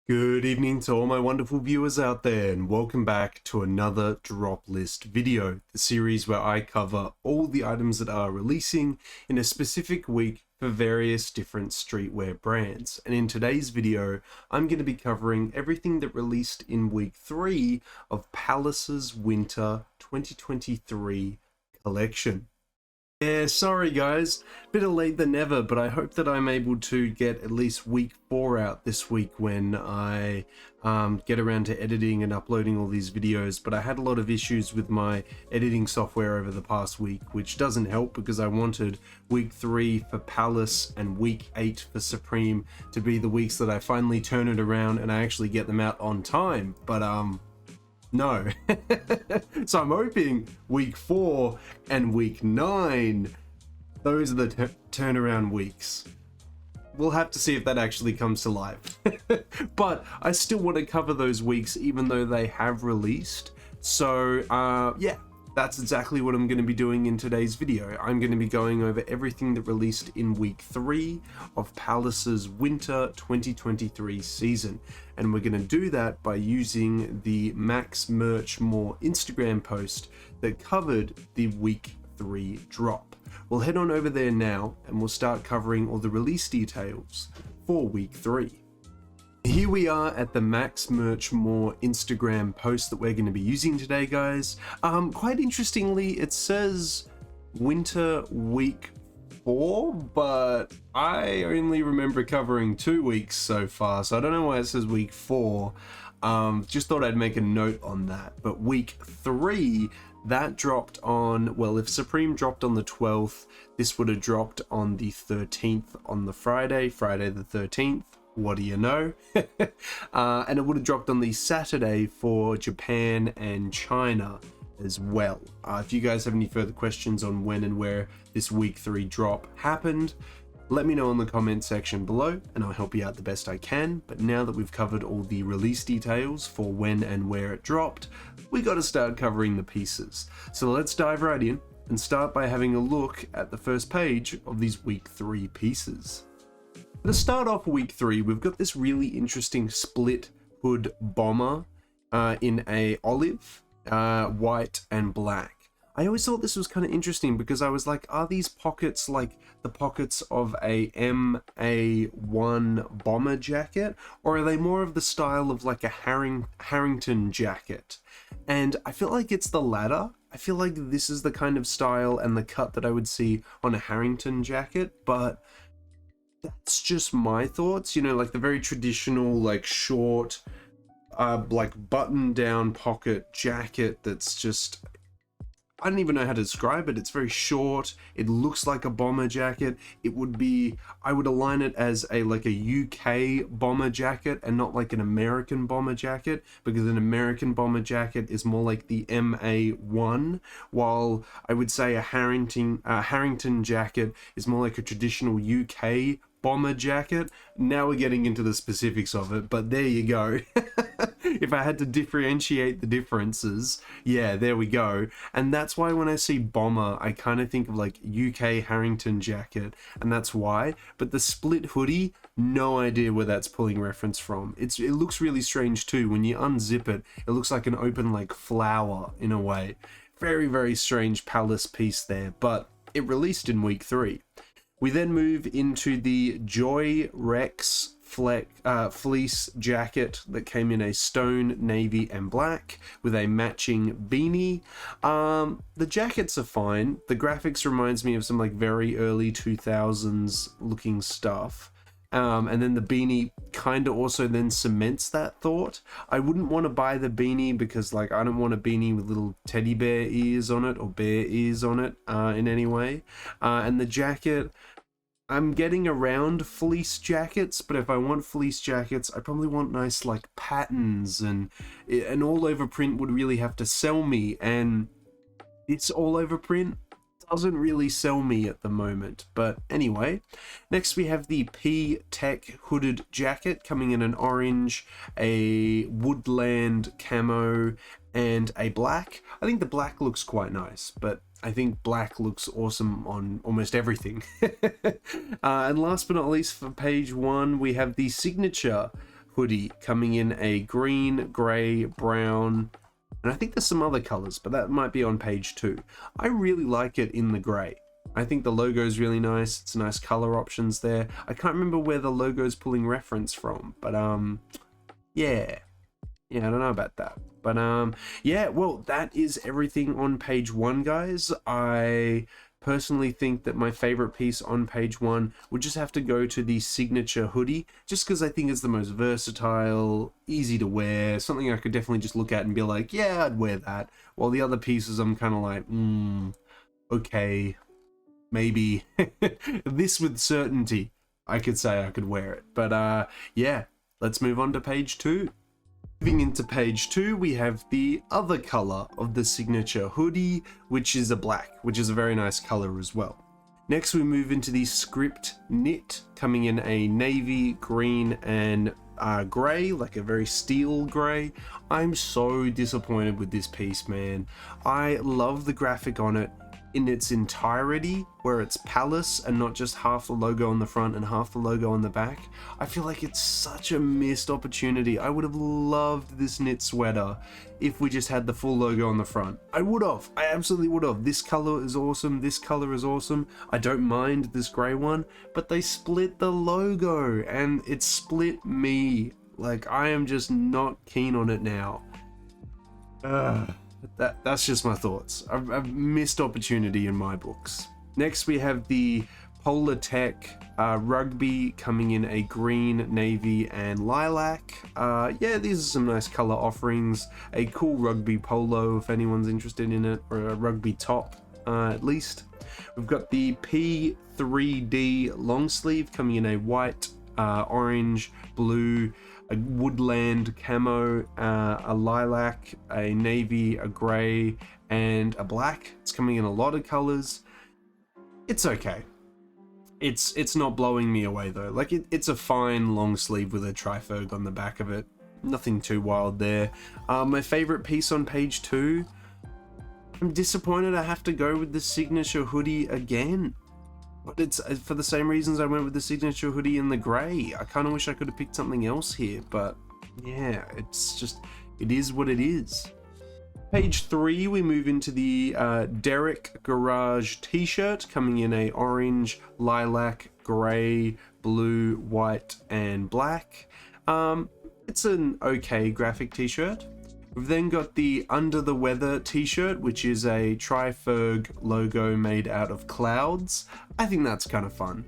Good evening to all my wonderful viewers out there, and welcome back to another drop list video, the series where I cover all the items that are releasing in a specific week for various different streetwear brands. And in today's video, I'm going to be covering everything that released in week 3 of Palace's Winter 2023 collection. Yeah, sorry guys, bit of late than ever, but I hope that I'm able to get at least week 4 out this week when I get around to editing and uploading all these videos. But I had a lot of issues with my editing software over the past week, which doesn't help because I wanted week 3 for Palace and week 8 for Supreme to be the weeks that I finally turn it around and I actually get them out on time. But no. So I'm hoping week 4 and week 9, those are the turnaround weeks. We'll have to see if that actually comes to life. But I still want to cover those weeks even though they have released. So yeah, that's exactly what I'm going to be doing in today's video. I'm going to be going over everything that released in week 3 of Palace's Winter 2023 season. And we're going to do that by using the Max Merch More Instagram post that covered the week 3 drop. We'll head on over there now and we'll start covering all the release details for week 3. Here we are at the Max Merch More Instagram post that we're going to be using today, guys. Quite interestingly, it says Winter Week 4, but I only remember covering 2 weeks so far, so I don't know why it says Week 4. Just thought I'd make a note on that. But Week 3, that dropped on, well, if Supreme dropped on the 12th, this would have dropped on the 13th on the Friday the 13th. What do you know? And it would have dropped on the Saturday for Japan and China as well. If you guys have any further questions on when and where this week 3 drop happened, let me know in the comment section below and I'll help you out the best I can. But now that we've covered all the release details for when and where it dropped, we got to start covering the pieces. So let's dive right in and start by having a look at the first page of these week 3 pieces. To start off week 3, we've got this really interesting split hood bomber in a olive, white and black. I always thought this was kind of interesting because I was like, are these pockets like the pockets of a MA1 bomber jacket, or are they more of the style of like a Harrington jacket? And I feel like it's the latter. I feel like this is the kind of style and the cut that I would see on a Harrington jacket, but that's just my thoughts, you know, like the very traditional, like short, like button down pocket jacket that's just, I don't even know how to describe it. It's very short. It looks like a bomber jacket. It would be, I would align it as a like a UK bomber jacket and not like an American bomber jacket, because an American bomber jacket is more like the MA1, while I would say a Harrington jacket is more like a traditional UK bomber jacket. Now we're getting into the specifics of it, but there you go. If I had to differentiate the differences, yeah, there we go. And that's why when I see bomber, I kind of think of like UK Harrington jacket, and that's why. But the split hoodie, no idea where that's pulling reference from. It looks really strange too. When you unzip it, it looks like an open like flower in a way. Very, very strange Palace piece there, but it released in week 3. We then move into the Joy Rex fleece jacket that came in a stone, navy and black with a matching beanie. The jackets are fine. The graphics reminds me of some like very early 2000s looking stuff. And then the beanie kind of also then cements that thought. I wouldn't want to buy the beanie because like I don't want a beanie with little teddy bear ears on it or bear ears on it in any way. And the jacket, I'm getting around fleece jackets, but if I want fleece jackets, I probably want nice like patterns, and an all over print would really have to sell me, and this all over print doesn't really sell me at the moment. But anyway, next we have the P-Tech hooded jacket coming in an orange, a woodland camo, and a black. I think the black looks quite nice, but I think black looks awesome on almost everything. And last but not least, for page 1, we have the signature hoodie coming in a green, gray, brown, and I think there's some other colors, but that might be on page 2. I really like it in the gray. I think the logo is really nice. It's nice color options there. I can't remember where the logo is pulling reference from, but yeah, I don't know about that. But yeah, well, that is everything on page 1, guys. I personally think that my favorite piece on page 1 would just have to go to the signature hoodie, just because I think it's the most versatile, easy to wear, something I could definitely just look at and be like, yeah, I'd wear that. While the other pieces I'm kind of like, okay, maybe. This with certainty, I could say I could wear it. But yeah, let's move on to page 2. Moving into page 2, we have the other color of the signature hoodie, which is a black, which is a very nice color as well. Next, we move into the script knit, coming in a navy, green, and gray, like a very steel gray. I'm so disappointed with this piece, man. I love the graphic on it in its entirety, where it's Palace and not just half the logo on the front and half the logo on the back. I feel like it's such a missed opportunity. I would have loved this knit sweater if we just had the full logo on the front. I absolutely would have. This color is awesome. This color is awesome. I don't mind this gray one, but they split the logo and it split me. Like, I am just not keen on it now. That's just my thoughts. I've missed opportunity in my books. Next, we have the Polar Tech rugby coming in a green, navy, and lilac. Yeah, these are some nice color offerings. A cool rugby polo if anyone's interested in it, or a rugby top at least. We've got the P3D long sleeve coming in a white, orange, blue, a woodland camo, a lilac, a navy, a gray, and a black. It's coming in a lot of colors. It's okay. It's not blowing me away though. Like, it's a fine long sleeve with a triferg on the back of it. Nothing too wild there. My favorite piece on page 2. I'm disappointed I have to go with the signature hoodie again. But it's for the same reasons I went with the signature hoodie in the gray. I kind of wish I could have picked something else here, but yeah, it's just, it is what it is. Page 3, we move into the Derek Garage t-shirt, coming in a orange, lilac, gray, blue, white, and black. It's an okay graphic t-shirt. We've then got the Under the Weather t-shirt, which is a triferg logo made out of clouds. I think that's kind of fun.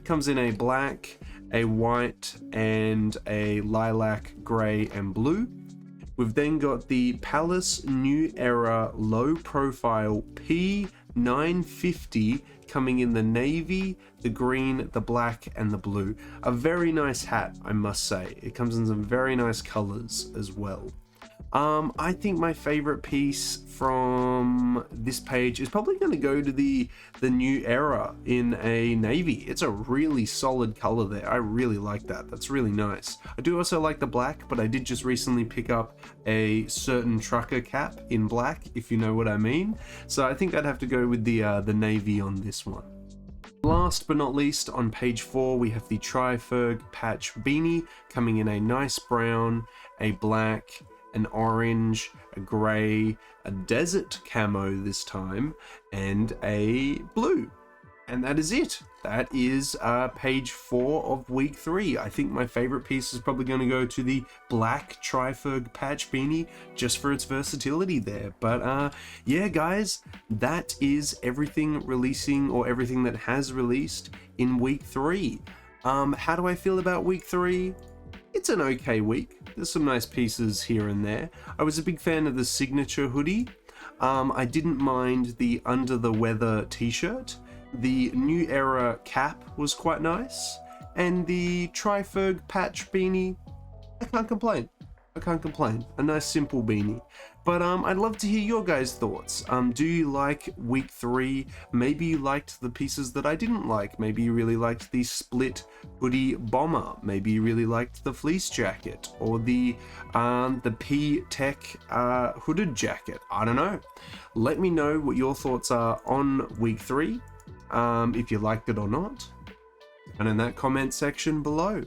Comes in a black, a white, and a lilac, gray, and blue. We've then got the Palace New Era Low Profile P950 coming in the navy, the green, the black, and the blue. A very nice hat, I must say. It comes in some very nice colors as well. I think my favorite piece from this page is probably going to go to the New Era in a navy. It's a really solid color there. I really like that. That's really nice. I do also like the black, but I did just recently pick up a certain trucker cap in black, if you know what I mean. So I think I'd have to go with the navy on this one. Last but not least, on page 4, we have the triferg patch beanie coming in a nice brown, a black, an orange, a gray, a desert camo this time, and a blue. And that is it. That is page 4 of week 3. I think my favorite piece is probably going to go to the black triferg patch beanie, just for its versatility there. But yeah, guys, that is everything releasing, or everything that has released in week 3. How do I feel about week 3? It's an okay week. There's some nice pieces here and there. I was a big fan of the signature hoodie. I didn't mind the Under the Weather t-shirt. The New Era cap was quite nice. And the triferg patch beanie, I can't complain. A nice simple beanie. But I'd love to hear your guys' thoughts. Do you like week 3? Maybe you liked the pieces that I didn't like. Maybe you really liked the split hoodie bomber. Maybe you really liked the fleece jacket, or the P-Tech hooded jacket. I don't know. Let me know what your thoughts are on week 3, if you liked it or not, and in that comment section below.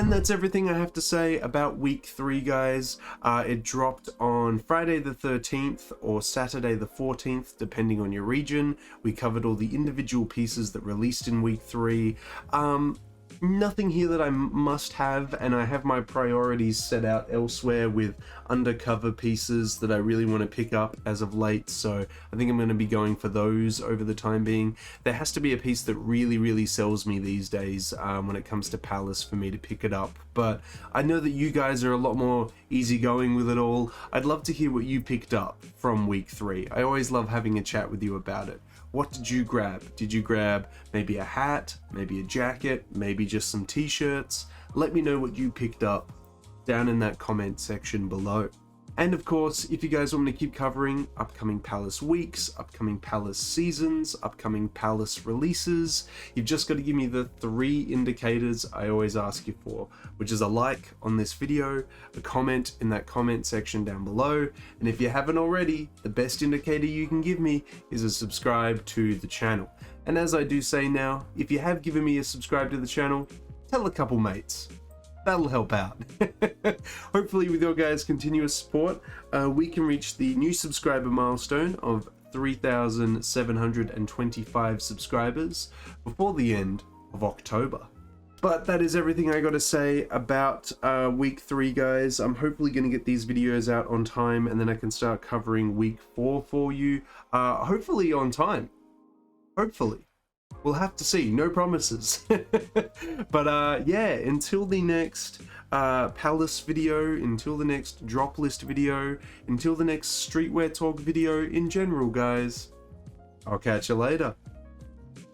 And that's everything I have to say about week 3, guys. It dropped on Friday the 13th or Saturday the 14th, depending on your region. We covered all the individual pieces that released in week 3. Nothing here that I must have, and I have my priorities set out elsewhere with undercover pieces that I really want to pick up as of late, so I think I'm going to be going for those over the time being. There has to be a piece that really sells me these days when it comes to Palace for me to pick it up, but I know that you guys are a lot more easygoing with it all. I'd love to hear what you picked up from week 3. I always love having a chat with you about it. What did you grab? Did you grab maybe a hat, maybe a jacket, maybe just some t-shirts? Let me know what you picked up down in that comment section below. And of course, if you guys want me to keep covering upcoming Palace weeks, upcoming Palace seasons, upcoming Palace releases, you've just got to give me the 3 indicators I always ask you for, which is a like on this video, a comment in that comment section down below, and if you haven't already, the best indicator you can give me is a subscribe to the channel. And as I do say now, if you have given me a subscribe to the channel, tell a couple mates. That'll help out. Hopefully with your guys' continuous support, we can reach the new subscriber milestone of 3,725 subscribers before the end of October. But that is everything I got to say about week 3, guys. I'm hopefully going to get these videos out on time, and then I can start covering week 4 for you. Hopefully on time. Hopefully. We'll have to see, no promises. But yeah, until the next Palace video, until the next drop list video, until the next streetwear talk video in general, guys, I'll catch you later.